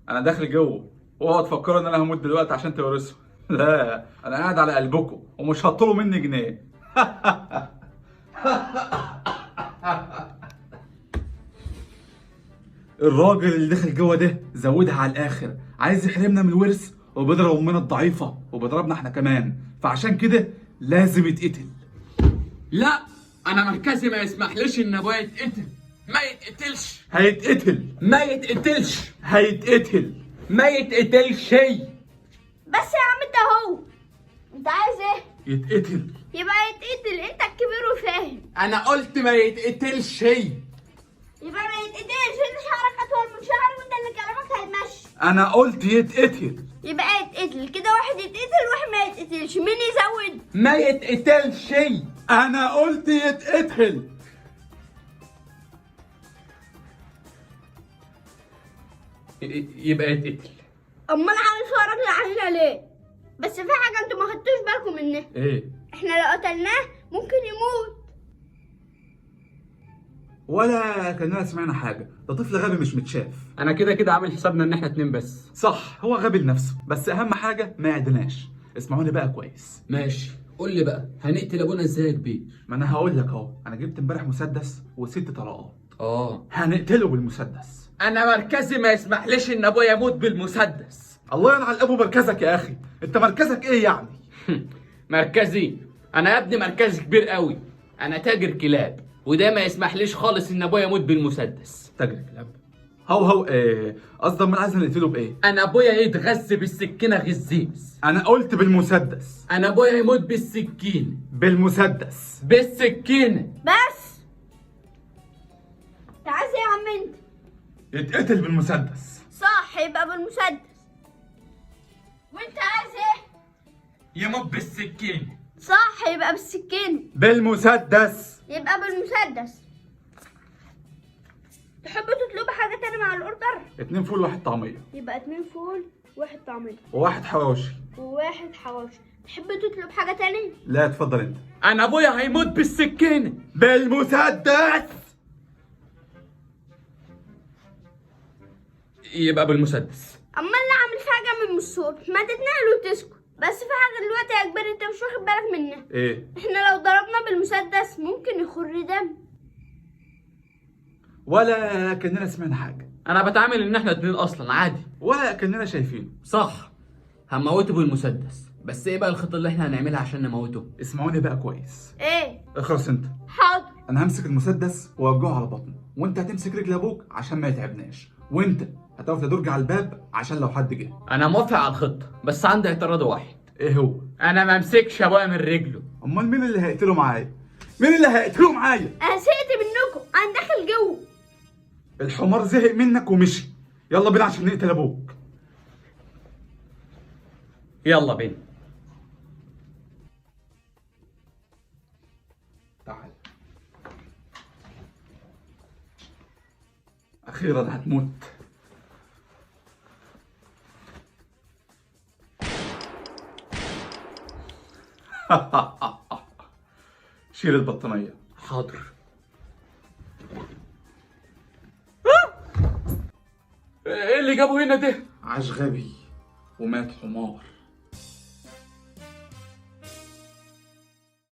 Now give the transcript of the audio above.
انا داخل جوه، اوعوا تفكروا ان انا هموت دلوقتي عشان تورثوا. لا، انا قاعد على قلبكم ومش هطلبوا مني جنيه. الراجل اللي داخل جوه ده زودها على الاخر، عايز يحرمنا من الورث وبيضرب امنا الضعيفه وبيضربنا احنا كمان، فعشان كده لازم يتقتل. لا، انا مركزي ما يسمحليش ان ابويا يتقتل. ما يتقتلش. هيتقتل. ما يتقتلش. هيتقتل. ما يتقتلش شيء. بس يا عم انت اهو، انت عايز ايه؟ يتقتل. يبقى يتقتل، انت الكبير وفاهم. انا قلت ما يتقتلش شيء. يبقى ما يتقتلش، انت شعرك اطول من شعري وانت اللي كلامك هيمشي. انا قلت يتقتل. يبقى يتقتل كده، واحد يتقتل واحد ما يتقتلش، مين يزود؟ ما يتقتلش شيء. انا قلت يتقتل. يبقى يتقتل. امال عامل فيها راجل علينا ليه؟ بس في حاجه انتوا ما خدتوش بالكم منها. ايه؟ احنا لو قتلناه ممكن يموت. ولا كاننا سمعنا حاجه، ده طفل غبي مش متشاف. انا كده كده عامل حسابنا ان احنا اتنين بس. صح، هو غبي لنفسه، بس اهم حاجه ما يعدناش. اسمعوني بقى كويس. ماشي، قول لي بقى هنقتل ابونا ازاي يا كبير؟ ما انا هقول لك اهو، انا جبت امبارح مسدس وست طلقات. اه، هنقتله بالمسدس. انا مركزي ما يسمحليش ان ابويا يموت بالمسدس. الله ينعل ابو مركزك يا اخي، انت مركزك ايه يعني؟ مركزي؟ انا يا ابني مركزي كبير قوي. انا تاجر كلاب، وده ما يسمحليش خالص ان ابويا يموت بالمسدس. تاجر كلاب؟ هو ايه قصدك؟ من عايز نقتله بايه؟ انا ابويا يتغذى بالسكينه غزيز. انا قلت بالمسدس. انا ابويا يموت بالسكينه. بالمسدس. بالسكينه. بس انت عايز ايه يا عم انت؟ يتقتل بالمسدس. صح، يبقى بالمسدس. وانت عايز ايه؟ يموت بالسكينه. صح، يبقى بالسكين. بالمسدس. يبقى بالمسدس. تحبوا تطلبوا حاجة تانية مع الأوردر؟ 2 فول 1 طعميه. يبقى 2 فول 1 طعمية وواحد حواوشي. وواحد حواوشي. تحب تطلب حاجة تانية؟ لا اتفضل انت. انا ابويا هيموت بالسكينه. بالمسدس. يبقى بالمسدس. أما اللي عامل في حاجة من الصوت ما تتنقل وتسكت. بس في حاجة دلوقتي يا كبير انت مش واخد بالك منها. ايه؟ احنا لو ضربنا بالمسدس ممكن يخر دم. ولا كاننا سمعنا حاجه. انا بتعامل ان احنا اتنين اصلا عادي. ولا كاننا شايفينه. صح، هنموته بالمسدس. بس ايه بقى الخطه اللي احنا هنعملها عشان نموته؟ اسمعوني بقى كويس. ايه؟ اخرس انت. حاضر. انا همسك المسدس واوجعه على بطنه، وانت هتمسك رجل ابوك عشان ما يتعبناش، وانت هتقف تدرج على الباب عشان لو حد جه. انا موافق على الخطه، بس عندي اعتراض واحد. ايه هو؟ انا ما امسكش ابويا من رجله. امال مين اللي هيقتله معايا؟ مين اللي هيقتله معايا؟ انا زهقت منكم، انا داخل جوه. الحمار زهق منك ومشي. يلا بينا عشان نقتل ابوك. يلا بينا. تعال. اخيرا هتموت. شيل البطانية. حاضر. ايه اللي جابه هنا ده؟ عاش غبي ومات حمار.